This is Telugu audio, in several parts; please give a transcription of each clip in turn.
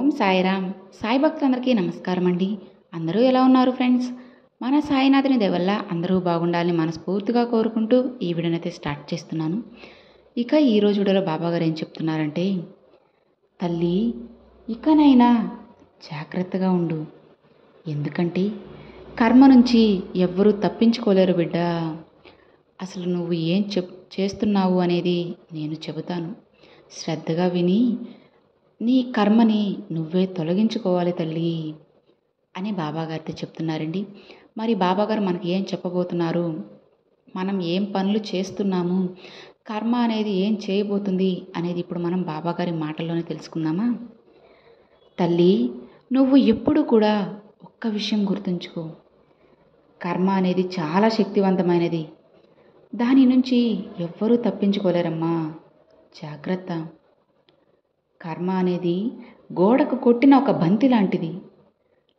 ఓం సాయిరామ్. సాయి భక్తులందరికీ నమస్కారం అండి. అందరూ ఎలా ఉన్నారు ఫ్రెండ్స్? మన సాయినాథుని దయ వల్ల అందరూ బాగుండాలని మనస్ఫూర్తిగా కోరుకుంటూ ఈ వీడియోనైతే స్టార్ట్ చేస్తున్నాను. ఇక ఈరోజు వీడియోలో బాబాగారు ఏం చెప్తున్నారంటే, తల్లి ఇకనైనా జాగ్రత్తగా ఉండు. ఎందుకంటే కర్మ నుంచి ఎవ్వరూ తప్పించుకోలేరు బిడ్డ. అసలు నువ్వు ఏం చేస్తున్నావు అనేది నేను చెబుతాను. శ్రద్ధగా విని నీ కర్మని నువ్వే తొలగించుకోవాలి తల్లి అని బాబాగారితో చెప్తున్నారండి. మరి బాబాగారు మనకి ఏం చెప్పబోతున్నారు, మనం ఏం పనులు చేస్తున్నాము, కర్మ అనేది ఏం చేయబోతుంది అనేది ఇప్పుడు మనం బాబాగారి మాటల్లోనే తెలుసుకుందామా? తల్లి, నువ్వు ఎప్పుడు కూడా ఒక్క విషయం గుర్తుంచుకో. కర్మ అనేది చాలా శక్తివంతమైనది. దాని నుంచి ఎవ్వరూ తప్పించుకోలేరమ్మా. జాగ్రత్త. కర్మ అనేది గోడకు కొట్టిన ఒక బంతి లాంటిది.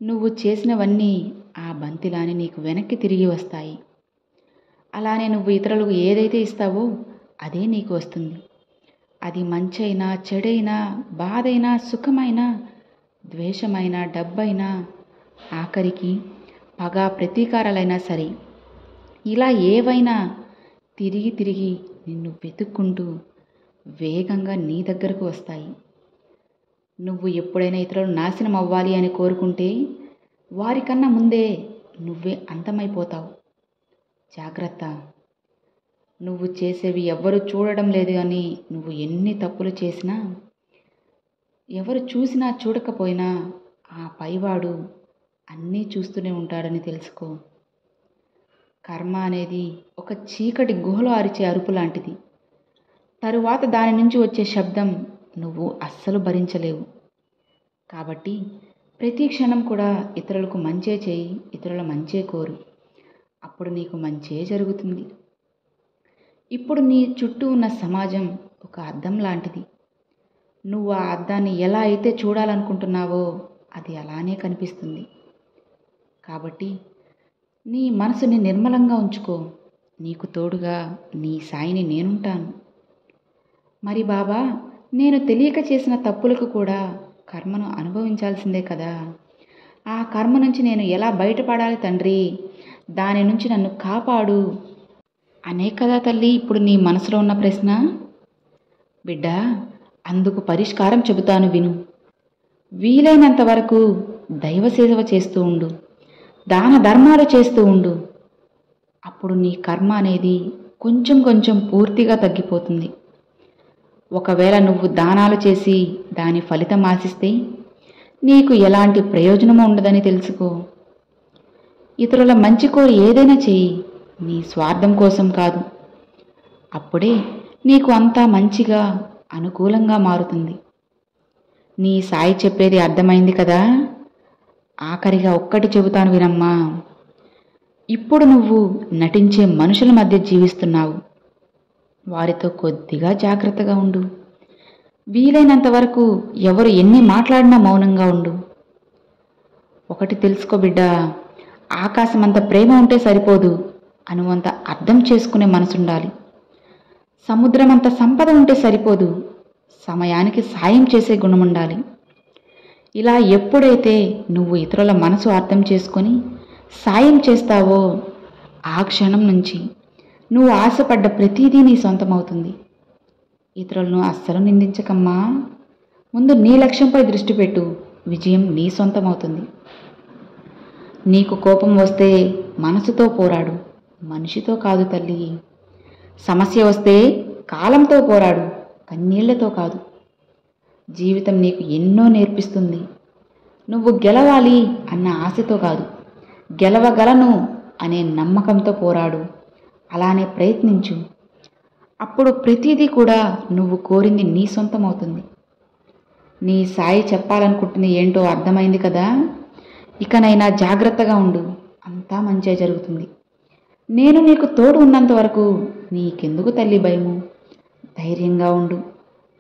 నువ్వు చేసినవన్నీ ఆ బంతిలానే నీకు వెనక్కి తిరిగి వస్తాయి. అలానే నువ్వు ఇతరులకు ఏదైతే ఇస్తావో అదే నీకు వస్తుంది. అది మంచైనా చెడైనా, బాధైనా సుఖమైనా, ద్వేషమైనా, డబ్బైనా, ఆఖరికి పగ ప్రతీకారాలైనా సరే, ఇలా ఏవైనా తిరిగి తిరిగి నిన్ను వెతుక్కుంటూ వేగంగా నీ దగ్గరకు వస్తాయి. నువ్వు ఎప్పుడైనా ఇతరులు నాశనం అవ్వాలి అని కోరుకుంటే వారికన్నా ముందే నువ్వే అంతమైపోతావు. జాగ్రత్త. నువ్వు చేసేవి ఎవ్వరూ చూడడం లేదు అని నువ్వు ఎన్ని తప్పులు చేసినా, ఎవరు చూసినా చూడకపోయినా ఆ పైవాడు అన్నీ చూస్తూనే ఉంటాడని తెలుసుకో. కర్మ అనేది ఒక చీకటి గుహలో అరిచే అరుపు లాంటిది. తరువాత దాని నుంచి వచ్చే శబ్దం నువ్వు అస్సలు భరించలేవు. కాబట్టి ప్రతి క్షణం కూడా ఇతరులకు మంచే చేయి, ఇతరుల మంచే కోరు. అప్పుడు నీకు మంచే జరుగుతుంది. ఇప్పుడు నీ చుట్టూ ఉన్న సమాజం ఒక అద్దం లాంటిది. నువ్వు ఆ అద్దాన్ని ఎలా అయితే చూడాలనుకుంటున్నావో అది అలానే కనిపిస్తుంది. కాబట్టి నీ మనసుని నిర్మలంగా ఉంచుకో. నీకు తోడుగా నీ సాయిని నేనుంటాను. మరి బాబా, నేను తెలియక చేసిన తప్పులకు కూడా కర్మను అనుభవించాల్సిందే కదా. ఆ కర్మ నుంచి నేను ఎలా బయటపడాలి తండ్రి? దాని నుంచి నన్ను కాపాడు అనే కదా తల్లి ఇప్పుడు నీ మనసులో ఉన్న ప్రశ్న. బిడ్డ, అందుకు పరిష్కారం చెబుతాను విను. వీలైనంత వరకు దైవ సేవ చేస్తూ ఉండు, దాన ధర్మాలు చేస్తూ ఉండు. అప్పుడు నీ కర్మ అనేది కొంచెం కొంచెం పూర్తిగా తగ్గిపోతుంది. ఒకవేళ నువ్వు దానాలు చేసి దాని ఫలితం ఆశిస్తే నీకు ఎలాంటి ప్రయోజనమూ ఉండదని తెలుసుకో. ఇతరుల మంచి కోరి ఏదైనా చేయి, నీ స్వార్థం కోసం కాదు. అప్పుడే నీకు అంతా మంచిగా అనుకూలంగా మారుతుంది. నీ సాయి చెప్పేది అర్థమైంది కదా. ఆఖరిగా ఒక్కటి చెబుతాను వినమ్మా. ఇప్పుడు నువ్వు నటించే మనుషుల మధ్య జీవిస్తున్నావు. వారితో కొద్దిగా జాగ్రత్తగా ఉండు. వీలైనంత వరకు ఎవరు ఎన్ని మాట్లాడినా మౌనంగా ఉండు. ఒకటి తెలుసుకో బిడ్డ, ఆకాశమంత ప్రేమ ఉంటే సరిపోదు, అనువంత అర్థం చేసుకునే మనసుండాలి. సముద్రమంత సంపద ఉంటే సరిపోదు, సమయానికి సాయం చేసే గుణం ఉండాలి. ఇలా ఎప్పుడైతే నువ్వు ఇతరుల మనసు అర్థం చేసుకొని సాయం చేస్తావో ఆ క్షణం నుంచి నువ్వు ఆశపడ్డ ప్రతిదీ నీ సొంతమవుతుంది. ఇతరులను అస్సలు నిందించకమ్మా. ముందు నీ లక్ష్యంపై దృష్టి పెట్టు. విజయం నీ సొంతమవుతుంది. నీకు కోపం వస్తే మనసుతో పోరాడు, మనిషితో కాదు తల్లి. సమస్య వస్తే కాలంతో పోరాడు, కన్నీళ్లతో కాదు. జీవితం నీకు ఎన్నో నేర్పిస్తుంది. నువ్వు గెలవాలి అన్న ఆశతో కాదు, గెలవగలను అనే నమ్మకంతో పోరాడు. అలానే ప్రయత్నించు. అప్పుడు ప్రతిదీ కూడా నువ్వు కోరింది నీ సొంతమవుతుంది. నీ సాయి చెప్పాలనుకుంటుంది ఏంటో అర్థమైంది కదా. ఇకనైనా జాగ్రత్తగా ఉండు, అంతా మంచే జరుగుతుంది. నేను నీకు తోడు ఉన్నంత వరకు నీకెందుకు తల్లి భయము? ధైర్యంగా ఉండు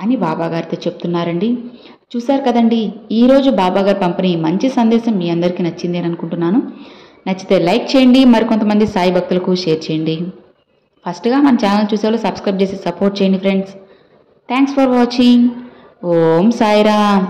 అని బాబాగారితో చెప్తున్నారండి. చూశారు కదండి, ఈరోజు బాబాగారు పంపిన ఈ మంచి సందేశం మీ అందరికీ నచ్చింది అని అనుకుంటున్నాను. నచ్చితే లైక్ చేయండి, మరికొంతమంది సాయి భక్తులకు షేర్ చేయండి. ఫస్ట్గా మన ఛానల్ చూసేవాళ్ళు సబ్స్క్రైబ్ చేసి సపోర్ట్ చేయండి friends. Thanks for watching. Om Sairam.